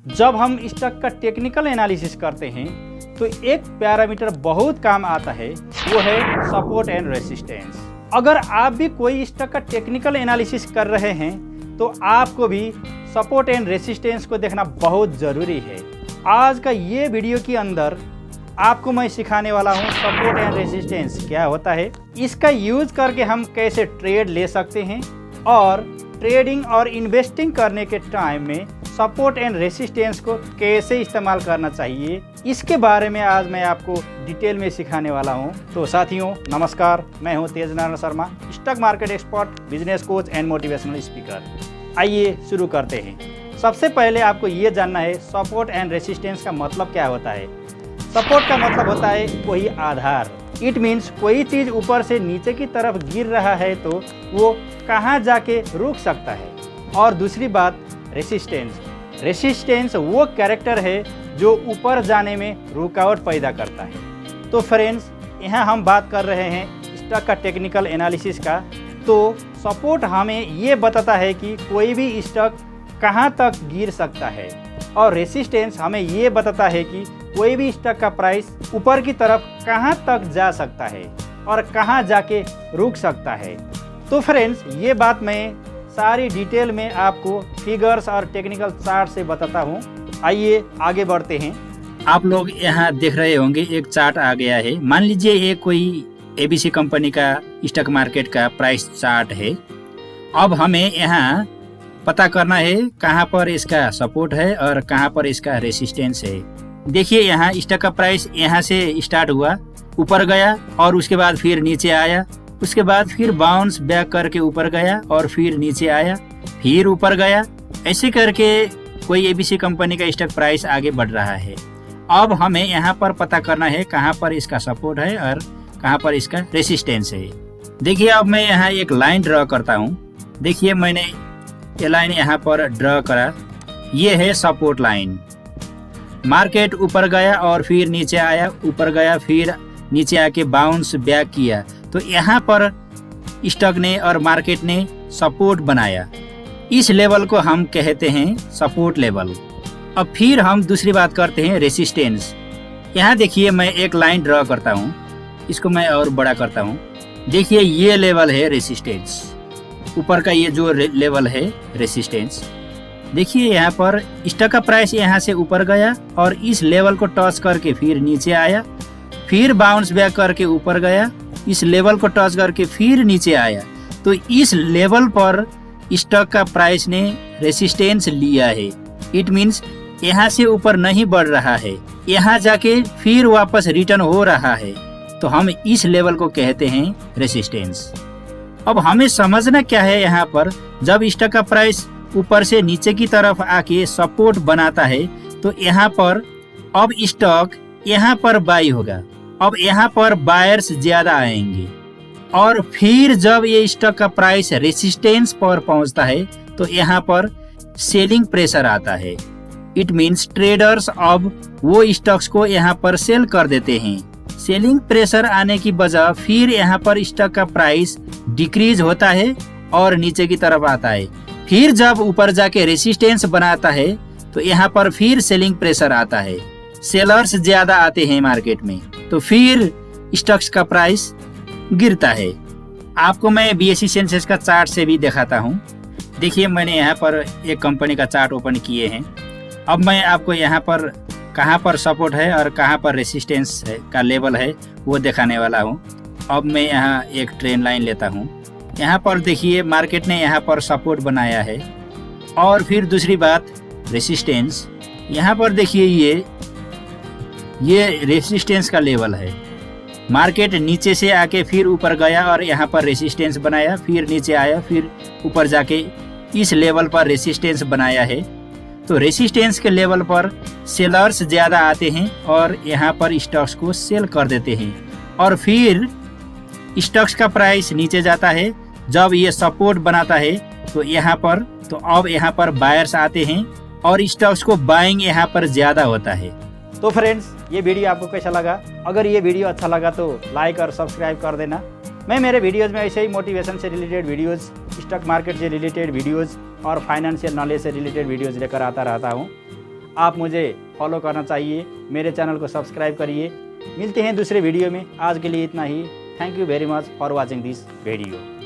जब हम स्टॉक का टेक्निकल एनालिसिस करते हैं तो एक पैरामीटर बहुत काम आता है, वो है सपोर्ट एंड रेसिस्टेंस। अगर आप भी कोई स्टॉक का टेक्निकल एनालिसिस कर रहे हैं तो आपको भी सपोर्ट एंड रेसिस्टेंस को देखना बहुत ज़रूरी है। आज का ये वीडियो के अंदर आपको मैं सिखाने वाला हूँ सपोर्ट एंड रेसिस्टेंस क्या होता है, इसका यूज करके हम कैसे ट्रेड ले सकते हैं और ट्रेडिंग और इन्वेस्टिंग करने के टाइम में सपोर्ट एंड रेसिस्टेंस को कैसे इस्तेमाल करना चाहिए, इसके बारे में आज मैं आपको डिटेल में सिखाने वाला हूं। तो साथियों नमस्कार, मैं हूं Tej Narayan Sharma, stock market expert, business coach and motivational speaker. आइए शुरू करते हैं। सबसे पहले आपको ये जानना है सपोर्ट एंड रेसिस्टेंस का मतलब क्या होता है। सपोर्ट का मतलब होता है कोई आधार। इट मीन्स कोई चीज़ ऊपर से नीचे की तरफ गिर रहा है तो वो कहाँ जाके रुक सकता है। और दूसरी बात रेसिस्टेंस वो कैरेक्टर है जो ऊपर जाने में रुकावट पैदा करता है। तो फ्रेंड्स, यहाँ हम बात कर रहे हैं स्टॉक का टेक्निकल एनालिसिस का। तो सपोर्ट हमें ये बताता है कि कोई भी स्टॉक कहाँ तक गिर सकता है और रेसिस्टेंस हमें ये बताता है कि कोई भी स्टॉक का प्राइस ऊपर की तरफ कहाँ तक जा सकता है और कहाँ जाके रुक सकता है। तो फ्रेंड्स, ये बात मैं सारी डिटेल में आपको फिगर्स और टेक्निकल चार्ट से बताता हूँ। आइए आगे बढ़ते हैं। आप लोग यहाँ देख रहे होंगे एक चार्ट आ गया है। मान लीजिए ये कोई एबीसी कंपनी का स्टॉक मार्केट का प्राइस चार्ट है। अब हमें यहाँ पता करना है कहाँ पर इसका सपोर्ट है और कहाँ पर इसका रेसिस्टेंस है। देखिए यहाँ स्टॉक का प्राइस यहाँ से स्टार्ट हुआ, ऊपर गया और उसके बाद फिर नीचे आया, उसके बाद फिर बाउंस बैक करके ऊपर गया और फिर नीचे आया, फिर ऊपर गया। ऐसे करके कोई एबीसी कंपनी का स्टॉक प्राइस आगे बढ़ रहा है। अब हमें यहाँ पर पता करना है कहाँ पर इसका सपोर्ट है और कहाँ पर इसका रेसिस्टेंस है। देखिए अब मैं यहाँ एक लाइन ड्रॉ करता हूँ। देखिए मैंने ये लाइन यहाँ पर ड्रॉ करा, ये है सपोर्ट लाइन। मार्केट ऊपर गया और फिर नीचे आया, ऊपर गया फिर नीचे आके बाउंस बैक किया, तो यहाँ पर स्टॉक ने और मार्केट ने सपोर्ट बनाया। इस लेवल को हम कहते हैं सपोर्ट लेवल। अब फिर हम दूसरी बात करते हैं रेसिस्टेंस। यहाँ देखिए मैं एक लाइन ड्रॉ करता हूँ, इसको मैं और बड़ा करता हूँ। देखिए ये लेवल है रेसिस्टेंस, ऊपर का ये जो लेवल है रेसिस्टेंस। देखिए यहाँ पर स्टॉक का प्राइस यहाँ से ऊपर गया और इस लेवल को टच करके फिर नीचे आया, फिर बाउंस बैक करके ऊपर गया, इस लेवल को टच करके फिर नीचे आया। तो इस लेवल पर स्टॉक का प्राइस ने रेसिस्टेंस लिया है। इट मीन्स यहाँ से ऊपर नहीं बढ़ रहा है, यहाँ जाके फिर वापस रिटर्न हो रहा है। तो हम इस लेवल को कहते हैं रेसिस्टेंस। अब हमें समझना क्या है, यहाँ पर जब स्टॉक का प्राइस ऊपर से नीचे की तरफ आके सपोर्ट बनाता है तो यहाँ पर अब स्टॉक यहाँ पर बाई होगा। अब यहाँ पर बायर्स ज्यादा आएंगे और फिर जब ये स्टॉक का प्राइस रेसिस्टेंस पर पहुंचता है तो यहाँ पर सेलिंग प्रेशर आता है। इट मीन्स ट्रेडर्स अब वो स्टॉक्स को यहाँ पर सेल कर देते हैं। सेलिंग प्रेशर आने की वजह फिर यहाँ पर स्टॉक का प्राइस डिक्रीज होता है और नीचे की तरफ आता है। फिर जब ऊपर जाके रेसिस्टेंस बनाता है तो यहाँ पर फिर सेलिंग प्रेशर आता है, सेलर्स ज्यादा आते हैं मार्केट में, तो फिर स्टॉक्स का प्राइस गिरता है। आपको मैं बीएसई सेंसेक्स का चार्ट से भी दिखाता हूँ। देखिए मैंने यहाँ पर एक कंपनी का चार्ट ओपन किए हैं। अब मैं आपको यहाँ पर कहाँ पर सपोर्ट है और कहाँ पर रेसिस्टेंस है का लेवल है वो दिखाने वाला हूँ। अब मैं यहाँ एक ट्रेंड लाइन लेता हूँ। यहाँ पर देखिए मार्केट ने यहाँ पर सपोर्ट बनाया है और फिर दूसरी बात रेसिस्टेंस। यहाँ पर देखिए ये रेसिस्टेंस का लेवल है। मार्केट नीचे से आके फिर ऊपर गया और यहाँ पर रेसिस्टेंस बनाया, फिर नीचे आया, फिर ऊपर जाके इस लेवल पर रेसिस्टेंस बनाया है। तो रेसिस्टेंस के लेवल पर सेलर्स ज़्यादा आते हैं और यहाँ पर स्टॉक्स को सेल कर देते हैं और फिर स्टॉक्स का प्राइस नीचे जाता है। जब ये सपोर्ट बनाता है तो अब यहाँ पर बायर्स आते हैं और स्टॉक्स को बाइंग यहाँ पर ज़्यादा होता है। तो फ्रेंड्स, ये वीडियो आपको कैसा लगा? अगर ये वीडियो अच्छा लगा तो लाइक और सब्सक्राइब कर देना। मैं मेरे वीडियोज़ में ऐसे ही मोटिवेशन से रिलेटेड वीडियोज़, स्टॉक मार्केट से रिलेटेड वीडियोज़ और फाइनेंशियल नॉलेज से रिलेटेड वीडियोज़ लेकर आता रहता हूँ। आप मुझे फॉलो करना चाहिए, मेरे चैनल को सब्सक्राइब करिए। मिलते हैं दूसरे वीडियो में, आज के लिए इतना ही। Thank you very much for watching this video.